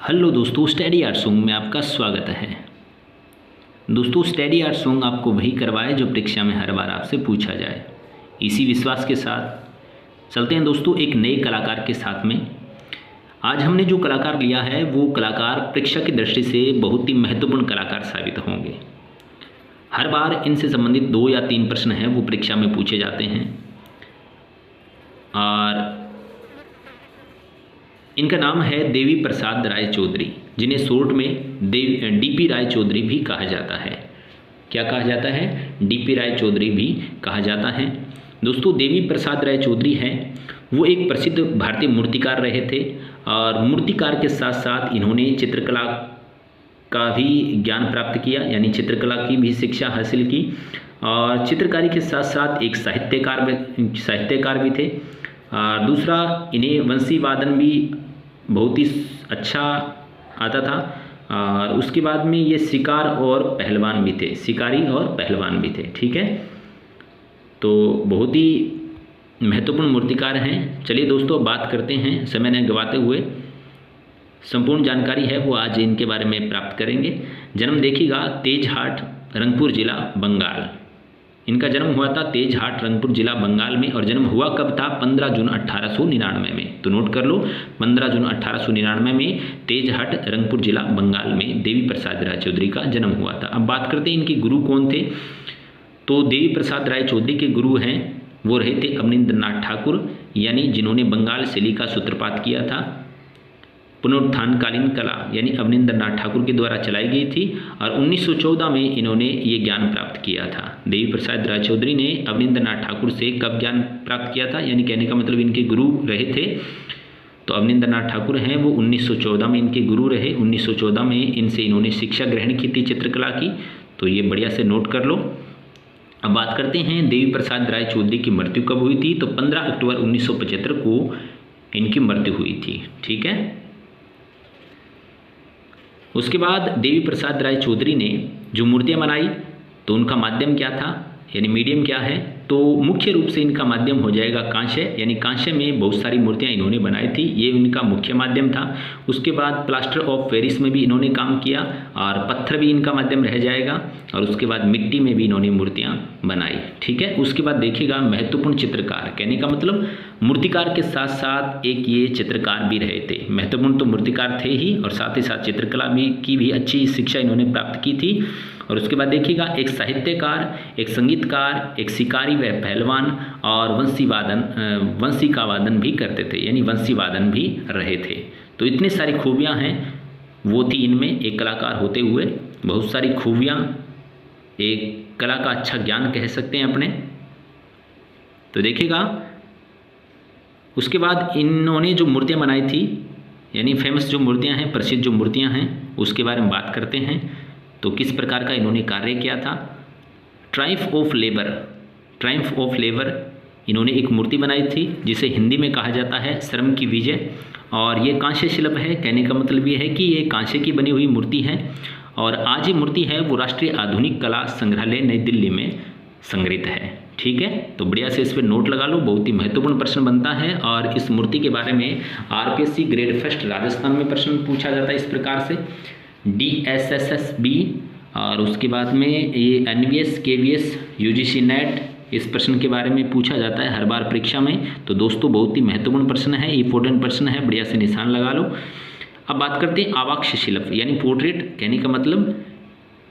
Hello दोस्तों, study art song में आपका स्वागत है। दोस्तों, स्टडी आर्ट सॉन्ग आपको वही करवाए जो परीक्षा में हर बार आपसे पूछा जाए। इसी विश्वास के साथ चलते हैं दोस्तों एक नए कलाकार के साथ में। आज हमने जो कलाकार लिया है वो कलाकार परीक्षा की दृष्टि से बहुत ही महत्वपूर्ण कलाकार साबित होंगे। हर बार इनसे संबंधित 2 या 3 प्रश्न हैं वो परीक्षा में पूछे जाते हैं और इनका नाम है देवी प्रसाद राय चौधरी, जिन्हें शॉर्ट में डीपी राय चौधरी भी कहा जाता है। क्या कहा जाता है? डीपी राय चौधरी भी कहा जाता है। दोस्तों, देवी प्रसाद राय चौधरी हैं, वो एक प्रसिद्ध भारतीय मूर्तिकार रहे थे और मूर्तिकार के साथ साथ इन्होंने चित्रकला का भी ज्ञान प्राप्त किया, यानी चित्रकला की भी शिक्षा हासिल की और चित्रकारी के साथ साथ एक साहित्यकार भी थे। और दूसरा, इन्हें वंशी वादन भी बहुत ही अच्छा आता था और उसके बाद में ये शिकारी और पहलवान भी थे। ठीक है, तो बहुत ही महत्वपूर्ण मूर्तिकार हैं। चलिए दोस्तों, बात करते हैं समय न गवाते हुए। संपूर्ण जानकारी है वो आज इनके बारे में प्राप्त करेंगे। जन्म देखिएगा तेजहाट, रंगपुर जिला, बंगाल। इनका जन्म हुआ था तेजहाट, रंगपुर जिला, बंगाल में। और जन्म हुआ कब था? 15 जून 1899 में। तो नोट कर लो, 15 जून 1899 में तेजहाट, रंगपुर जिला, बंगाल में देवी प्रसाद राय चौधरी का जन्म हुआ था। अब बात करते हैं इनके गुरु कौन थे। तो देवी प्रसाद राय चौधरी के गुरु हैं वो रहे थे अवनींद्रनाथ ठाकुर, यानी जिन्होंने बंगाल शैली का सूत्रपात किया था। पुनरुत्थानकालीन कला यानी अवनींद्रनाथ ठाकुर के द्वारा चलाई गई थी और 1914 में इन्होंने ये ज्ञान प्राप्त किया था। देवी प्रसाद राय चौधरी ने अवनींद्रनाथ ठाकुर से कब ज्ञान प्राप्त किया था, यानी कहने का मतलब इनके गुरु रहे थे। तो अवनींद्रनाथ ठाकुर हैं वो 1914 में इनके गुरु रहे। 1914 में इनसे इन्होंने शिक्षा ग्रहण की थी चित्रकला की। तो ये बढ़िया से नोट कर लो। अब बात करते हैं देवी प्रसाद राय चौधरी की मृत्यु कब हुई थी। तो 15 अक्टूबर 1975 को इनकी मृत्यु हुई थी। ठीक है, उसके बाद देवी प्रसाद राय चौधरी ने जो मूर्तियाँ बनाई तो उनका माध्यम क्या था, यानी मीडियम क्या है। तो मुख्य रूप से इनका माध्यम हो जाएगा कांस्य, यानी कांस्य में बहुत सारी मूर्तियाँ इन्होंने बनाई थी, ये इनका मुख्य माध्यम था। उसके बाद प्लास्टर ऑफ पेरिस में भी इन्होंने काम किया और पत्थर भी इनका माध्यम रह जाएगा। और उसके बाद मिट्टी में भी इन्होंने मूर्तियाँ बनाई। ठीक है, उसके बाद देखिएगा महत्वपूर्ण चित्रकार, कहने का मतलब मूर्तिकार के साथ साथ एक ये चित्रकार भी रहे थे। महत्वपूर्ण तो मूर्तिकार थे ही और साथ ही साथ चित्रकला की भी अच्छी शिक्षा इन्होंने प्राप्त की थी। और उसके बाद देखिएगा एक साहित्यकार, एक संगीतकार, एक शिकारी व पहलवान और वंशी का वादन भी करते थे, यानी वंशी वादन भी रहे थे। तो इतनी सारी खूबियां हैं वो थी इनमें। एक कलाकार होते हुए बहुत सारी खूबियां, एक कला का अच्छा ज्ञान कह सकते हैं अपने। तो देखिएगा उसके बाद इन्होंने जो मूर्तियाँ बनाई थी, यानी फेमस जो मूर्तियाँ हैं, प्रसिद्ध जो मूर्तियाँ हैं, उसके बारे में बात करते हैं। तो किस प्रकार का इन्होंने कार्य किया था। ट्रायम्फ ऑफ लेबर इन्होंने एक मूर्ति बनाई थी जिसे हिंदी में कहा जाता है श्रम की विजय। और ये कांस्य शिल्प है, कहने का मतलब ये है कि ये कांस्य की बनी हुई मूर्ति है और आज ये मूर्ति है वो राष्ट्रीय आधुनिक कला संग्रहालय नई दिल्ली में संग्रहित है। ठीक है, तो बढ़िया से इस पर नोट लगा लो, बहुत ही महत्वपूर्ण प्रश्न बनता है। और इस मूर्ति के बारे में आरपीएससी ग्रेड फर्स्ट राजस्थान में प्रश्न पूछा जाता है इस प्रकार से, DSSSB और उसके बाद में ये NVS, KVS, UGC नेट, इस प्रश्न के बारे में पूछा जाता है हर बार परीक्षा में। तो दोस्तों बहुत ही महत्वपूर्ण प्रश्न है, इंपॉर्टेंट प्रश्न है, बढ़िया से निशान लगा लो। अब बात करते हैं आवाक्ष शिल्प यानी पोर्ट्रेट, कहने का मतलब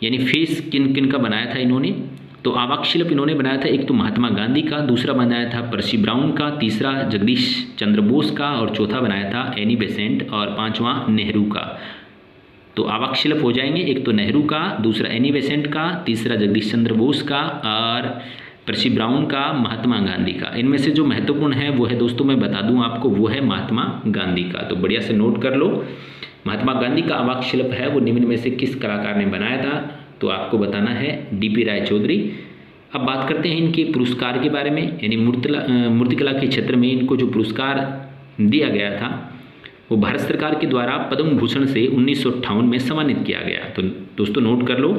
यानी फेस किन किन का बनाया था इन्होंने। तो आवाक्ष शिल्प इन्होंने बनाया था एक तो महात्मा गांधी का, दूसरा बनाया था पर्सी ब्राउन का, तीसरा जगदीश चंद्र बोस का और चौथा बनाया था एनी बेसेंट और पांचवा नेहरू का। तो आवाक्ष शिल्प हो जाएंगे एक तो नेहरू का, दूसरा एनी बेसेंट का, तीसरा जगदीश चंद्र बोस का और पर्सी ब्राउन का, महात्मा गांधी का। इनमें से जो महत्वपूर्ण है वो है दोस्तों, मैं बता दूं आपको, वो है महात्मा गांधी का। तो बढ़िया से नोट कर लो। महात्मा गांधी का आवाक्ष शिल्प है वो निम्न में से किस कलाकार ने बनाया था। तो आपको बताना है डीपी राय चौधरी। अब बात करते हैं इनके पुरस्कार के बारे में, यानी मूर्तिकला के क्षेत्र में इनको जो पुरस्कार दिया गया था वो भारत सरकार के द्वारा पद्म भूषण से 1958 में सम्मानित किया गया। तो दोस्तों नोट कर लो,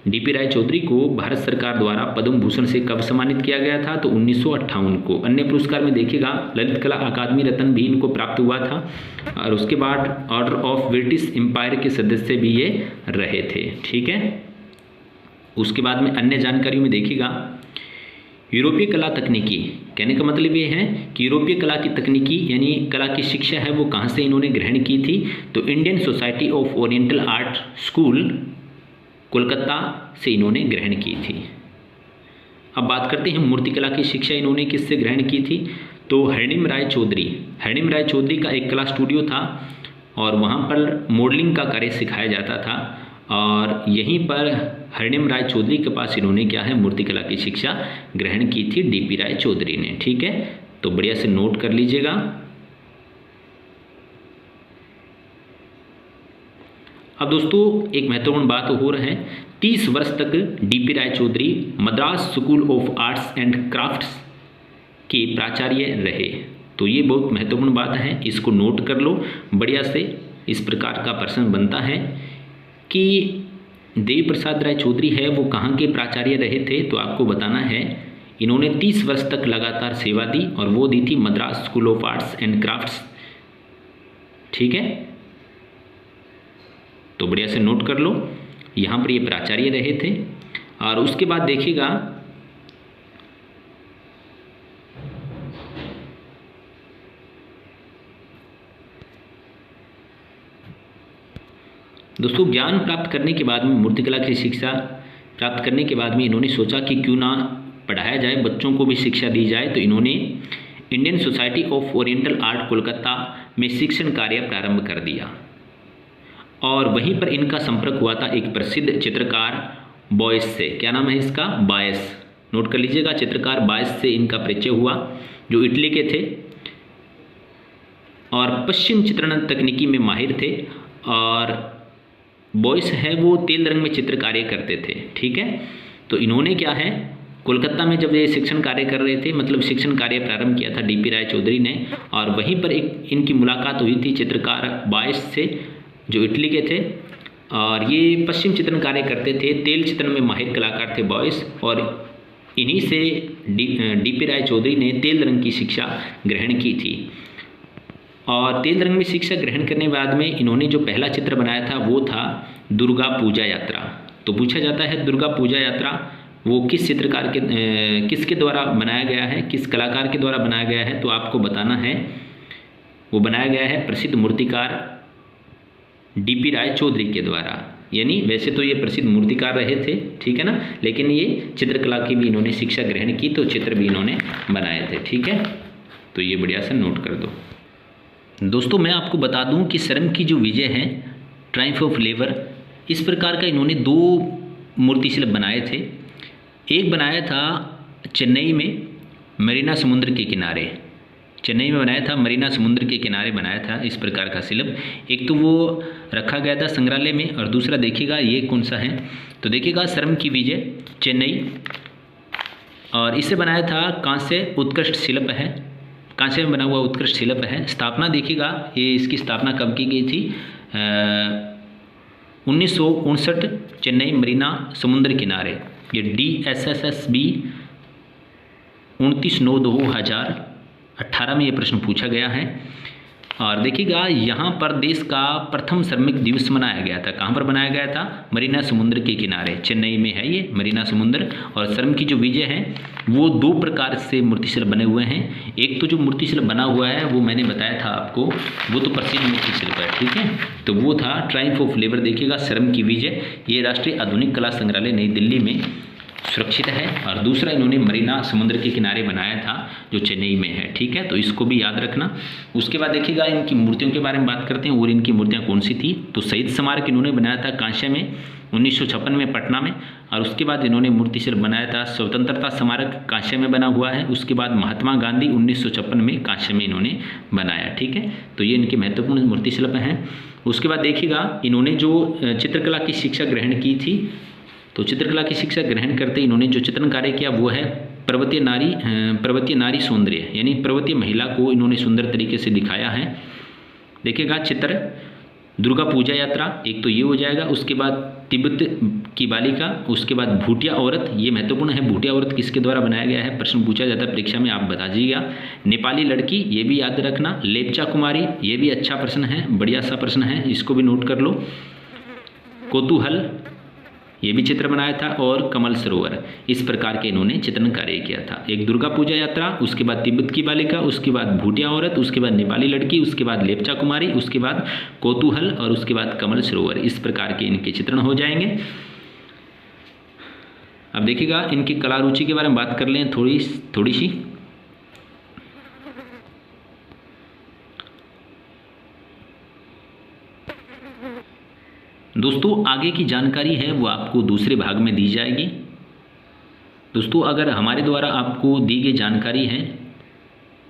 डीपी राय चौधरी को भारत सरकार द्वारा पद्म भूषण से कब सम्मानित किया गया था? तो 1958 को। अन्य पुरस्कार में देखिएगा ललित कला अकादमी रत्न भी इनको प्राप्त हुआ था, और उसके बाद ऑर्डर ऑफ ब्रिटिश एम्पायर के सदस्य भी ये रहे थे। ठीक है, उसके बाद में अन्य जानकारियों में देखिएगा यूरोपीय कला तकनीकी, कहने का मतलब ये है कि यूरोपीय कला की तकनीकी यानी कला की शिक्षा है वो कहाँ से इन्होंने ग्रहण की थी? तो Indian society of oriental art school Kolkata से इन्होंने ग्रहण की थी। अब बात करते हैं मूर्तिकला की शिक्षा इन्होंने किससे ग्रहण की थी? तो हरिणिम राय चौधरी का एक कला स्टूडियो था और वहाँ पर मॉडलिंग का कार्य सिखाया जाता था, और यहीं पर हरिणिम राय चौधरी के पास इन्होंने क्या है मूर्तिकला की शिक्षा ग्रहण की थी डीपी राय चौधरी ने। ठीक है, तो बढ़िया से नोट कर लीजिएगा। अब दोस्तों एक महत्वपूर्ण बात हो रहा है, 30 वर्ष तक DP Roy Choudhury Madras school of arts and crafts के प्राचार्य रहे। तो ये बहुत महत्वपूर्ण बात है, इसको नोट कर लो बढ़िया से। इस प्रकार का प्रश्न बनता है कि देवी प्रसाद राय चौधरी है वो कहाँ के प्राचार्य रहे थे? तो आपको बताना है इन्होंने 30 वर्ष तक लगातार सेवा दी और वो दी थी Madras school of arts and crafts. ठीक है, तो बढ़िया से नोट कर लो, यहाँ पर ये प्राचार्य रहे थे। और उसके बाद देखिएगा दोस्तों ज्ञान प्राप्त करने के बाद में मूर्तिकला की शिक्षा प्राप्त करने के बाद में इन्होंने सोचा कि क्यों ना पढ़ाया जाए, बच्चों को भी शिक्षा दी जाए। तो इन्होंने Indian society of oriental art Kolkata में शिक्षण कार्य प्रारंभ कर दिया, और वहीं पर इनका संपर्क हुआ था एक प्रसिद्ध चित्रकार बॉयस से। क्या नाम है इसका? बायस। नोट कर लीजिएगा, चित्रकार बायस से इनका परिचय हुआ जो इटली के थे और पश्चिम चित्रण तकनीकी में माहिर थे, और बॉयस है वो तेल रंग में चित्र कार्य करते थे। ठीक है, तो इन्होंने क्या है कोलकाता में जब ये शिक्षण कार्य कर रहे थे, मतलब शिक्षण कार्य प्रारंभ किया था डीपी राय चौधरी ने, और वहीं पर एक इनकी मुलाकात हुई थी चित्रकार बायस से जो इटली के थे, और ये पश्चिम चित्रण कार्य करते थे, तेल चित्रण में माहिर कलाकार थे बॉयस, और इन्हीं से डीपी राय चौधरी ने तेल रंग की शिक्षा ग्रहण की थी। और तेल रंग में शिक्षा ग्रहण करने के बाद में इन्होंने जो पहला चित्र बनाया था वो था दुर्गा पूजा यात्रा। तो पूछा जाता है दुर्गा पूजा यात्रा वो किस चित्रकार के किसके द्वारा बनाया गया है, किस कलाकार के द्वारा बनाया गया है? तो आपको बताना है वो बनाया गया है प्रसिद्ध मूर्तिकार डीपी राय चौधरी के द्वारा। यानी वैसे तो ये प्रसिद्ध मूर्तिकार रहे थे, ठीक है ना, लेकिन ये चित्रकला की भी इन्होंने शिक्षा ग्रहण की, तो चित्र भी इन्होंने बनाए थे। ठीक है, तो ये बढ़िया से नोट कर दो। दोस्तों मैं आपको बता दूं कि शर्म की जो विजय है, ट्रायम्फ ऑफ लेबर, इस प्रकार का इन्होंने 2 मूर्तिशिल्प बनाए थे। एक बनाया था चेन्नई में मरीना समुद्र के किनारे, चेन्नई में बनाया था, मरीना समुद्र के किनारे बनाया था इस प्रकार का शिल्प। एक तो वो रखा गया था संग्रहालय में, और दूसरा देखिएगा ये कौन सा है, तो देखिएगा शर्म की विजय चेन्नई, और इसे बनाया था कांस्य उत्कृष्ट शिल्प है, कांस्य में बना हुआ उत्कृष्ट शिल्प है। स्थापना देखिएगा, ये इसकी स्थापना कब की गई थी? 1959 चेन्नई मरीना समुद्र किनारे। ये DSSSB 29/9/2018 में ये प्रश्न पूछा गया है। और देखिएगा यहाँ पर देश का प्रथम श्रमिक दिवस मनाया गया था। कहाँ पर बनाया गया था? मरीना समुद्र के किनारे, चेन्नई में है ये मरीना समुद्र। और श्रम की जो विजय है वो 2 प्रकार से मूर्तिशिल्प बने हुए हैं। एक तो जो मूर्तिशिल्प बना हुआ है वो मैंने बताया था आपको, वो तो प्रसिद्ध मूर्तिशिल्प है, ठीक है, तो वो था ट्रायम्फ ऑफ लेबर। देखिएगा श्रम की विजय, ये राष्ट्रीय आधुनिक कला संग्रहालय नई दिल्ली में सुरक्षित है। और दूसरा इन्होंने मरीना समुद्र के किनारे बनाया था जो चेन्नई में है, ठीक है, तो इसको भी याद रखना। उसके बाद देखिएगा इनकी मूर्तियों के बारे में बात करते हैं, और इनकी मूर्तियाँ कौन सी थी। तो शहीद स्मारक इन्होंने बनाया था कांस्य में 1956 में पटना में। और उसके बाद इन्होंने मूर्तिशिल्प बनाया था स्वतंत्रता स्मारक, कांस्य में बना हुआ है। उसके बाद महात्मा गांधी 1956 में कांस्य में इन्होंने बनाया, ठीक है, तो ये इनके महत्वपूर्ण मूर्तिशिल्प हैं। उसके बाद देखिएगा इन्होंने जो चित्रकला की शिक्षा ग्रहण की थी, तो चित्रकला की शिक्षा ग्रहण करते इन्होंने जो चित्रण कार्य किया वो है पर्वतीय नारी सौंदर्य, यानी पर्वतीय महिला को इन्होंने सुंदर तरीके से दिखाया है। देखिएगा चित्र दुर्गा पूजा यात्रा, एक तो ये हो जाएगा। उसके बाद तिब्बत की बालिका, उसके बाद भूटिया औरत, ये महत्वपूर्ण है, भूटिया औरत किसके द्वारा बनाया गया है, प्रश्न पूछा जाता है परीक्षा में, आप बता दीजिएगा। नेपाली लड़की, ये भी याद रखना। लेप्चा कुमारी, ये भी अच्छा प्रश्न है, बढ़िया सा प्रश्न है, इसको भी नोट कर लो। कौतूहल, ये भी चित्र बनाया था, और कमल सरोवर, इस प्रकार के इन्होंने चित्रण कार्य किया था। एक दुर्गा पूजा यात्रा, उसके बाद तिब्बत की बालिका, उसके बाद भूटिया औरत, उसके बाद नेपाली लड़की, उसके बाद लेप्चा कुमारी, उसके बाद कौतूहल, और उसके बाद कमल सरोवर, इस प्रकार के इनके चित्रण हो जाएंगे। अब देखिएगा इनकी कला रुचि के बारे में बात कर लें थोड़ी सी। दोस्तों आगे की जानकारी है वो आपको दूसरे भाग में दी जाएगी। दोस्तों अगर हमारे द्वारा आपको दी गई जानकारी है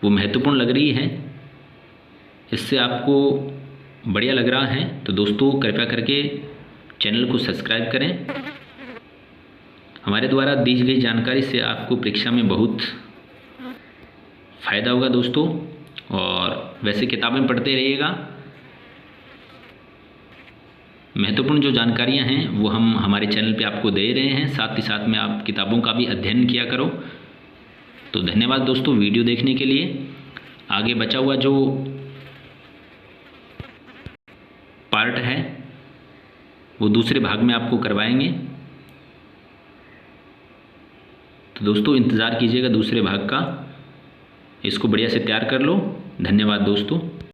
वो महत्वपूर्ण लग रही है, इससे आपको बढ़िया लग रहा है, तो दोस्तों कृपया करके चैनल को सब्सक्राइब करें। हमारे द्वारा दी गई जानकारी से आपको परीक्षा में बहुत फ़ायदा होगा दोस्तों, और वैसे किताबें पढ़ते रहिएगा। महत्वपूर्ण जो जानकारियां हैं वो हम हमारे चैनल पे आपको दे रहे हैं, साथ ही साथ में आप किताबों का भी अध्ययन किया करो। तो धन्यवाद दोस्तों वीडियो देखने के लिए। आगे बचा हुआ जो पार्ट है वो दूसरे भाग में आपको करवाएंगे, तो दोस्तों इंतज़ार कीजिएगा दूसरे भाग का। इसको बढ़िया से तैयार कर लो। धन्यवाद दोस्तों।